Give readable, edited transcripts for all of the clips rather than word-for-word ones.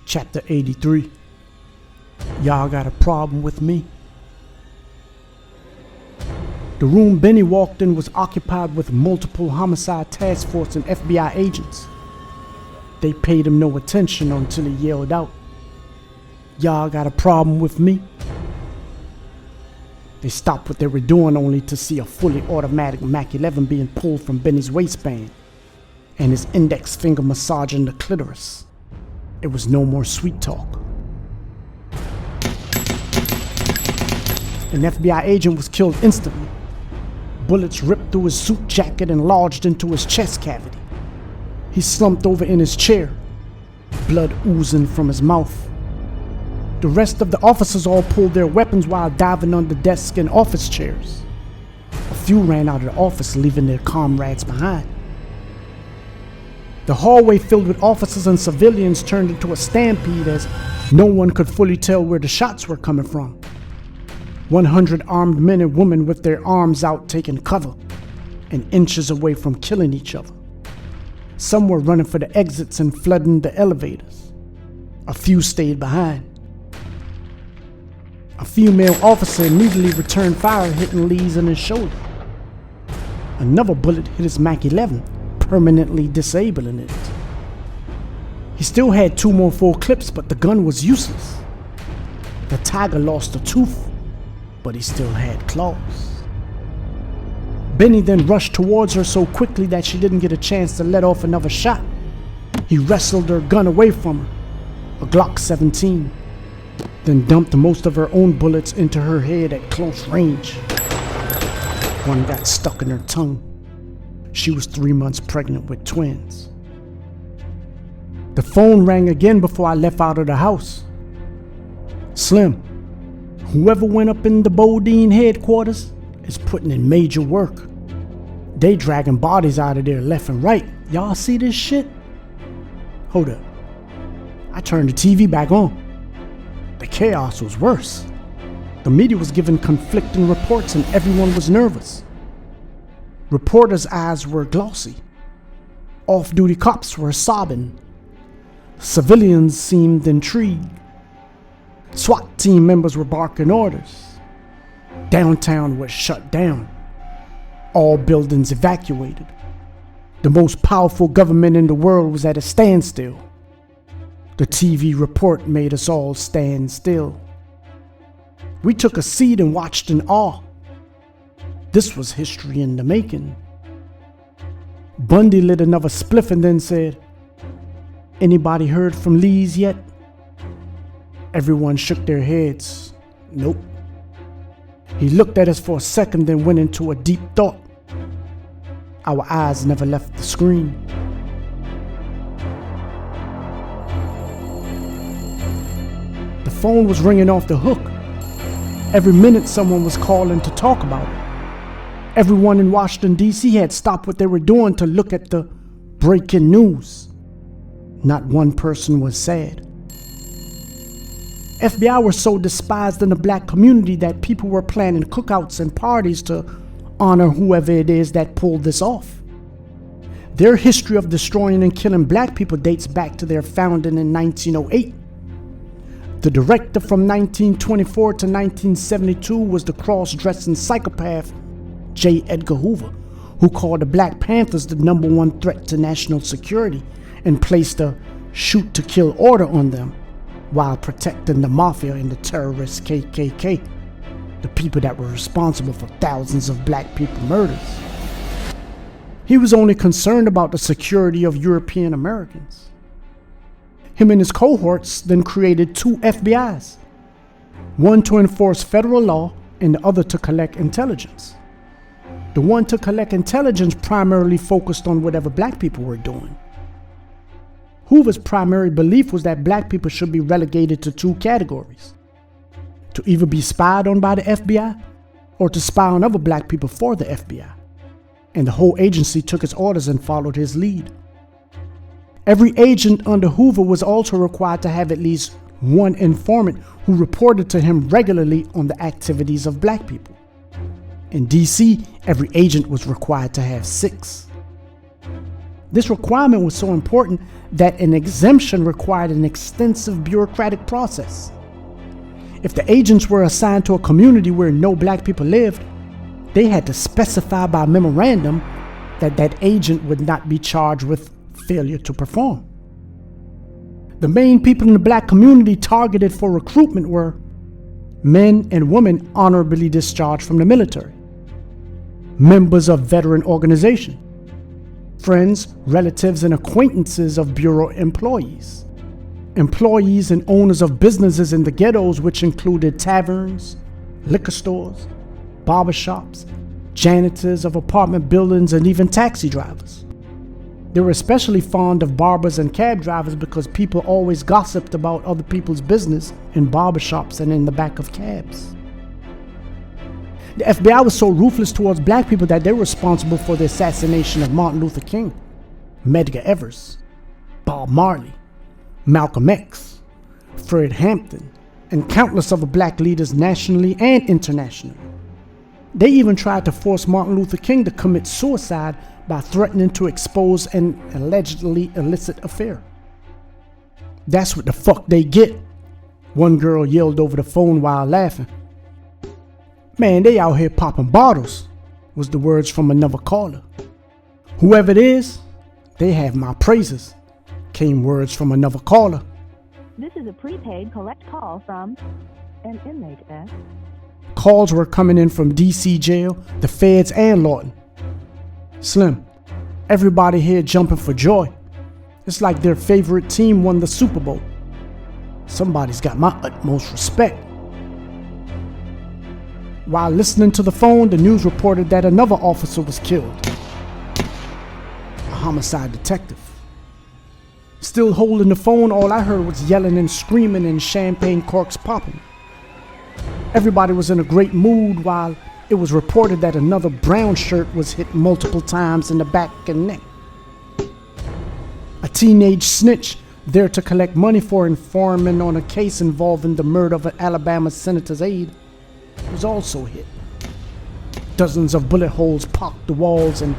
Chapter 83. Y'all got a problem with me? The room Benny walked in was occupied with multiple homicide task force and FBI agents. They paid him no attention until he yelled out, "Y'all got a problem with me?" They stopped what they were doing only to see a fully automatic Mac 11 being pulled from Benny's waistband and his index finger massaging the clitoris. It was no more sweet talk. An FBI agent was killed instantly. Bullets ripped through his suit jacket and lodged into his chest cavity. He slumped over in his chair, blood oozing from his mouth. The rest of the officers all pulled their weapons while diving under desks and office chairs. A few ran out of the office, leaving their comrades behind. The hallway filled with officers and civilians turned into a stampede as no one could fully tell where the shots were coming from. 100 armed men and women with their arms out taking cover and inches away from killing each other. Some were running for the exits and flooding the elevators. A few stayed behind. A female officer immediately returned fire, hitting Lees in his shoulder. Another bullet hit his Mac 11, permanently disabling it. He still had 2 more full clips, but the gun was useless. The tiger lost a tooth, but he still had claws. Benny then rushed towards her so quickly that she didn't get a chance to let off another shot. He wrestled her gun away from her, a Glock 17, then dumped most of her own bullets into her head at close range. One got stuck in her tongue. She was 3 months pregnant with twins. The phone rang again before I left out of the house. "Slim, whoever went up in the Bodine headquarters is putting in major work. They dragging bodies out of there left and right. Y'all see this shit?" Hold up. I turned the TV back on. The chaos was worse. The media was giving conflicting reports and everyone was nervous. Reporters' eyes were glossy. Off-duty cops were sobbing. Civilians seemed intrigued. SWAT team members were barking orders. Downtown was shut down. All buildings evacuated. The most powerful government in the world was at a standstill. The TV report made us all stand still. We took a seat and watched in awe. This was history in the making. Bundy lit another spliff and then said, "Anybody heard from Lee's yet?" Everyone shook their heads. Nope. He looked at us for a second, then went into a deep thought. Our eyes never left the screen. The phone was ringing off the hook. Every minute someone was calling to talk about it. Everyone in Washington, D.C. had stopped what they were doing to look at the breaking news. Not one person was sad. FBI were so despised in the black community that people were planning cookouts and parties to honor whoever it is that pulled this off. Their history of destroying and killing black people dates back to their founding in 1908. The director from 1924 to 1972 was the cross-dressing psychopath J. Edgar Hoover, who called the Black Panthers the #1 threat to national security and placed a shoot-to-kill order on them while protecting the mafia and the terrorist KKK, the people that were responsible for thousands of black people murders. He was only concerned about the security of European Americans. Him and his cohorts then created 2 FBIs, one to enforce federal law and the other to collect intelligence. The one to collect intelligence primarily focused on whatever black people were doing. Hoover's primary belief was that black people should be relegated to 2 categories: to either be spied on by the FBI or to spy on other black people for the FBI. And the whole agency took his orders and followed his lead. Every agent under Hoover was also required to have at least one informant who reported to him regularly on the activities of black people. In DC, every agent was required to have 6. This requirement was so important that an exemption required an extensive bureaucratic process. If the agents were assigned to a community where no black people lived, they had to specify by memorandum that that agent would not be charged with failure to perform. The main people in the black community targeted for recruitment were men and women honorably discharged from the military, members of veteran organizations, friends, relatives, and acquaintances of bureau employees, employees and owners of businesses in the ghettos, which included taverns, liquor stores, barbershops, janitors of apartment buildings, and even taxi drivers. They were especially fond of barbers and cab drivers because people always gossiped about other people's business in barbershops and in the back of cabs. The FBI was so ruthless towards black people that they were responsible for the assassination of Martin Luther King, Medgar Evers, Bob Marley, Malcolm X, Fred Hampton, and countless other black leaders nationally and internationally. They even tried to force Martin Luther King to commit suicide by threatening to expose an allegedly illicit affair. "That's what the fuck they get," one girl yelled over the phone while laughing. "Man, they out here popping bottles," was the words from another caller. "Whoever it is, they have my praises," came words from another caller. This is a prepaid collect call from an inmate at... Calls were coming in from DC jail, the feds, and Lawson. "Slim, everybody here jumping for joy. It's like their favorite team won the Super Bowl. Somebody's got my utmost respect." While listening to the phone, the news reported that another officer was killed, a homicide detective. Still holding the phone, all I heard was yelling and screaming and champagne corks popping. Everybody was in a great mood while it was reported that another brown shirt was hit multiple times in the back and neck. A teenage snitch there to collect money for informant on a case involving the murder of an Alabama senator's aide was also hit. Dozens of bullet holes pocked the walls, and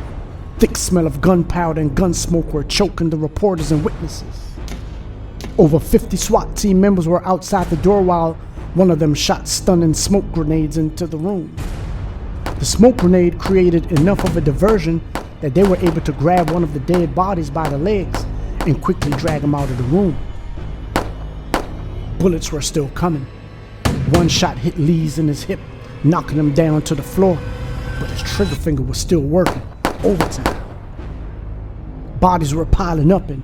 thick smell of gunpowder and gun smoke were choking the reporters and witnesses. Over 50 SWAT team members were outside the door while one of them shot stunning smoke grenades into the room. The smoke grenade created enough of a diversion that they were able to grab one of the dead bodies by the legs and quickly drag him out of the room. Bullets were still coming. One shot hit Lees in his hip, knocking him down to the floor, but his trigger finger was still working overtime. Bodies were piling up, and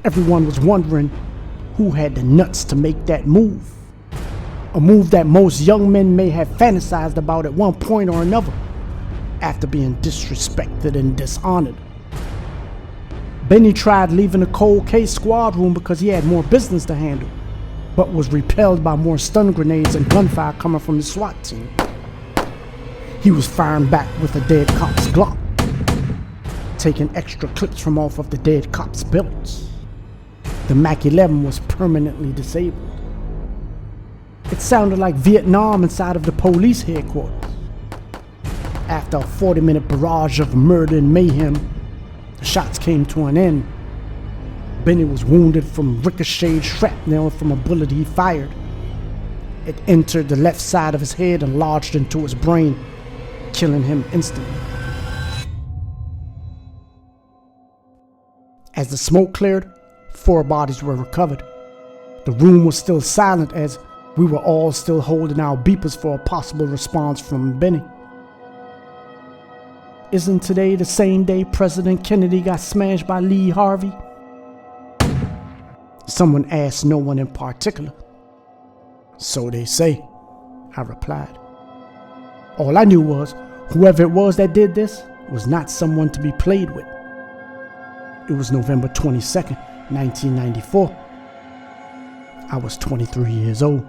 everyone was wondering who had the nuts to make that move. A move that most young men may have fantasized about at one point or another after being disrespected and dishonored. Benny tried leaving the cold case squad room because he had more business to handle, but was repelled by more stun grenades and gunfire coming from the SWAT team. He was firing back with a dead cop's Glock, taking extra clips from off of the dead cop's belts. The Mac 11 was permanently disabled. It sounded like Vietnam inside of the police headquarters. After a 40-minute barrage of murder and mayhem, the shots came to an end. Benny was wounded from ricocheted shrapnel from a bullet he fired. It entered the left side of his head and lodged into his brain, killing him instantly. As the smoke cleared, 4 bodies were recovered. The room was still silent as we were all still holding our beepers for a possible response from Benny. Isn't today the same day President Kennedy got smashed by Lee Harvey? Someone asked, no one in particular. So they say, I replied. All I knew was, whoever it was that did this was not someone to be played with. It was November 22nd, 1994. I was 23 years old.